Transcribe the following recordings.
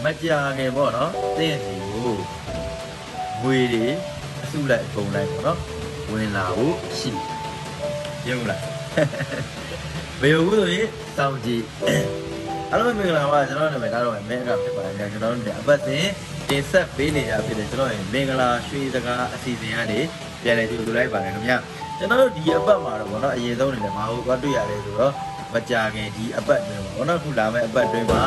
မကြာခင်ပေါ့နော်တင်းစီကိုငွေတွေအစုလိုက်အကုန်လိုက်ပေါ့နော်ဝင်လာဖို့ရှိရုံလားဘယ်လိုဆိုရင်စောင့်ကြည့်အားလုံးမင်္ဂလာပါကျွန်တော်နာမည်ဒါတော့မင်းအကဖြစ်ပါတယ်ကျွန်တော်တို့အပတ်စဉ်တင်ဆက်ပေးနေရဖြစ်တယ်ကျွန်တော်ရဲ့မင်္ဂလာရွှေစကားအစီအစဉ်ကနေပြန်လည်ကြိုဆိုလိုက်ပါတယ်ခင်ဗျကျွန်တော်တို့ဒီအပတ်မှာတော့ပေါ့နော်အရင်ဆုံးနေတယ်မဟုတ်တော့တွေ့ရတယ်ဆိုတော့မကြာခင်ဒီအပတ်တွင်ပေါ့နော်ခုလာမယ့်အပတ်တွင်မှာ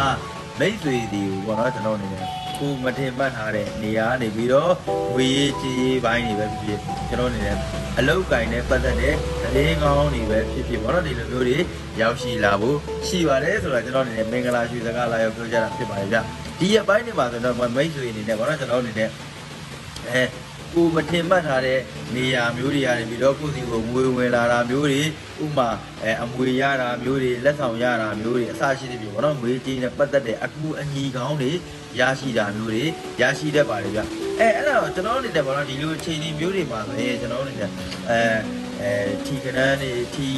မိတ်ဆွေဒီကိုပေါ့နော်ကျွန်တော်အနေနဲ့ကိုမထင်မှတ်ထားတဲ့နေရာနေပြီးတော့ဝေးကြီးပိုင်းတွေပဲဖြစ်ဖြစ်ကျွန်တော်အနေနဲ့အလုတ်ကင်နဲ့ပတ်သက်တဲ့သတင်းကောင်းတွေပဲဖြစ်ဖြစ်ပေါ့နော်ဒီလိုမျိုးတွေရောက်ရှိလာဖို့ရှိပါတယ်ဆိုတော့ကျွန်တော်အနေနဲ့မင်္ဂလာရွှေစကားလာရောက်ပြောကြတာဖြစ်ပါတယ်ဗျဒီအပိုင်းတွေမှာဆိုတော့မိတ်ဆွေအနေနဲ့ပေါ့နော်ကျွန်တော်အနေနဲ့ကိုမထင်မှတ်ထားတဲ့နေရာမျိုးတွေရတယ်ပြီးတော့ကိုယ်စီကိုငွေဝင်လာတာမျိုးတွေဥမာအမွေရတာမျိုးတွေလက်ဆောင်ရတာမျိုးတွေအစရှိတဲ့ပြီပေါ့နော်ငွေကြေးနဲ့ပတ်သက်တဲ့အကူအညီကောင်းတွေရရှိတာမျိုးတွေရရှိတတ်ပါတယ်ဗျအဲ့ဒါတော့ကျွန်တော်အနေနဲ့ပေါ့နော်ဒီလိုအခြေအနေမျိုးတွေမှာဆိုရင်ကျွန်တော်အနေနဲ့ထီကနန်းတွေထီ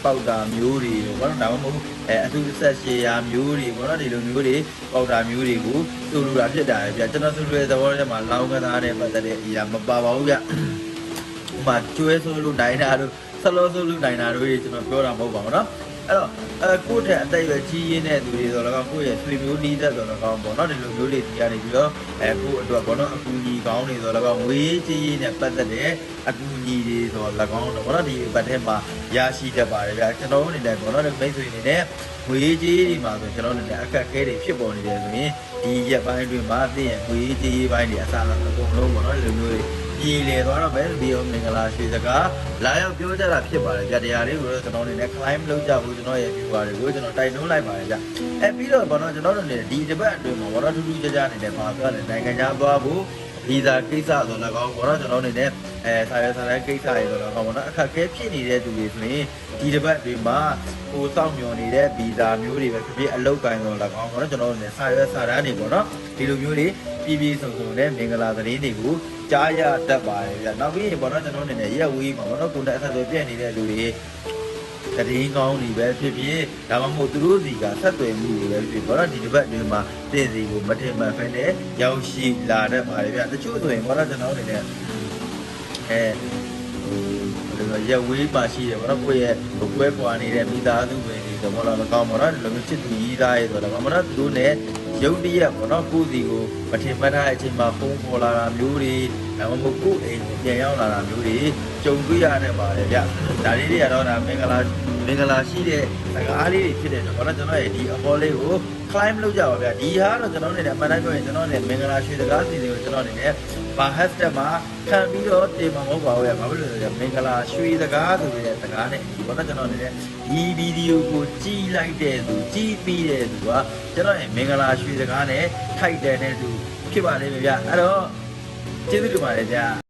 ပေါက်တာမျိုးတွေပေါ့နော်ဒါမှမဟုတ်အထူးဆက်ရှည်ရာမျိုးတွေပေါ့နော်ဒီလိုမျိုးတွေပေါက်တာမျိုးတွေကိုတူလူတာဖြစ်တာပဲဗျကျွန်တော်သူတွေသဘောထဲမှာလောင်းကစားနဲ့ပတ်သက်တဲ့အရာမပါပါဘူးဗျဥမာကျွဲဆိုလို့နိုင်တာတို့ဆလောဆိုလို့နိုင်တာတို့ကျွန်တော်ပြောတာမဟုတ်ပါဘူးနော်အဲ့တော့ကိုယ့်တဲ့အသက်အရွယ်ကြီးရင်းတဲ့သူတွေဆိုတော့ကိုယ့်ရဲ့ဆွေမျိုးနီးသက်ဆိုတော့ကောင်းပေါ့နော်ဒီလိုမျိုးလေးဒီကနေပြီးတော့ကိုယ့်အတွက်ပေါ့နော်အကူအညီကောင်းတွေဆိုတော့ငွေကြီးရင်းနဲ့ပတ်သက်တဲ့အကူအညီတွေဆိုတော့၎င်းတော့ပေါ့နော်ဒီဘက်ထဲမှာရရှိတတ်ပါတယ်ဗျာကျွန်တော်အနေနဲ့ပေါ့နော်မိတ်ဆွေအနေနဲ့ငွေကြီးတွေမှာဆိုကျွန်တော်အနေနဲ့အခက်အခဲတွေဖြစ်ပေါ်နေတယ်ဆိုရင်ဒီရက်ပိုင်းအတွင်းမှာသိရင်ငွေကြီးပိုင်းတွေအစားအကုန်လုံးပေါ့နော်ဒီလိုမျိုးတွေပြည်လေသွားတော့ပဲဒီမင်္ဂလာရွှေစကားလာရောက်ပြောကြတာဖြစ်ပါတယ်ဗျတရားလေးကိုကျွန်တော်အနေနဲ့ climb လုပ်ကြဖို့ကျွန်တော်ရဲ့ viewer တွေကိုကျွန်တော်တိုက်တွန်းလိုက်ပါတယ်ဗျပြီးတော့ဘောနော်ကျွန်တော်တို့နေဒီတစ်ပတ်အတွင်းမှာဘောနော်ထူးထူးခြားခြားနေတယ်ပါပြောတယ်နိုင်ငံခြားသွားဖို့ဗီဇာကိစ္စဆိုတော့ကောင်းဘောနော်ကျွန်တော်အနေနဲ့ဆာရဲကိစ္စတွေဆိုတော့ကောင်းဘောနော်အခက်အခဲဖြစ်နေတဲ့သူတွေဆိုရင်ဒီတစ်ပတ်အတွင်းမှာကိုစောင့်မျှော်နေတဲ့ဗီဇာမျိုးတွေပဲဖြစ်ဖြစ်အလုပ်ကိုင်းဆိုတော့ကောင်းဘောနော်ကျွန်တော်တို့နေဆာရဲတန်းတွေပေါ့နော်ဒီလိုမျိုးတွေပြည်စုံနဲ့မင်္ဂလာသတင်းတွေကိုကြားရတတ်ပါတယ်ဗျနောက်ပြီးရင်ပေါ့နော်ကျွန်တော်အနေနဲ့ရက်ဝေးမှာပေါ့နော်ကိုယ်နဲ့အဆက်အသွယ်ပြည့်နေတဲ့လူတွေသတင်းကောင်းတွေပဲဖြစ်ဖြစ်ဒါမှမဟုတ်သူတို့စီကဆက်သွယ်မှုတွေပဲဖြစ်ပေါ့နော်ဒီတစ်ပတ်အတွင်းမှာတင်စီကိုမထင်မှတ်ဖ ೇನೆ ရောက်ရှိလာတတ်ပါတယ်ဗျတချို့ဆိုရင်ပေါ့နော်ကျွန်တော်အနေနဲ့ရက်ဝေးပါရှိတယ်ပေါ့နော်ကိုယ့်ရဲ့ပွဲပွားနေတဲ့မိသားစုဝင်တွေဆိုတော့ကောင်းပေါ့နော်ဒီလိုမျိုးချစ်သူကြီးသားရဲ့ဆိုတော့ပေါ့နော်သူတို့နဲ့ရုပ်တရက်ပေါ့နော်ကိုယ်စီကိုမထင်မှတ်တဲ့အချိန်မှာဖုန်းပေါ်လာတာမျိုးတွေဒါမှမဟုတ်ကိုယ်အိမ်ကိုပြန်ရောက်လာတာမျိုးတွေကြုံတွေ့ရတဲ့ပါတယ်ဗျဒါလေးတွေကတော့ဒါမင်္ဂလာရှိတဲ့စကားလေးတွေဖြစ်တဲ့တော့ကျွန်တော်ရဲ့ဒီအပေါ်လေးကို climb လုပ်ကြပါဗျဒီဟာတော့ကျွန်တော်နေတဲ့အမှန်တိုင်းပြောရင်ကျွန်တော်နေမင်္ဂလာရွှေစကားစီစဉ်ကိုကျွန်တော်နေနဲ့ဘာ hashtag မှာခံပြီးတော့တင်မှာမဟုတ်ပါဘူးဗျဘာဖြစ်လို့လဲဆိုတော့မင်္ဂလာရွှေစကားဆိုတဲ့စကားနဲ့ဒီဘောတော့ကျွန်တော်နေတဲ့ဒီဗီဒီယိုကိုကြည့်လိုက်တဲ့သူကြည့်ပြီးတဲ့သူကကျွန်တော်ရဲ့မင်္ဂလာရွှေစကားနဲ့ထိုက်တယ်တဲ့သူဖြစ်ပါလိမ့်မယ်ဗျအဲ့တော့ကျေးဇူးတင်ပါတယ်ဗျ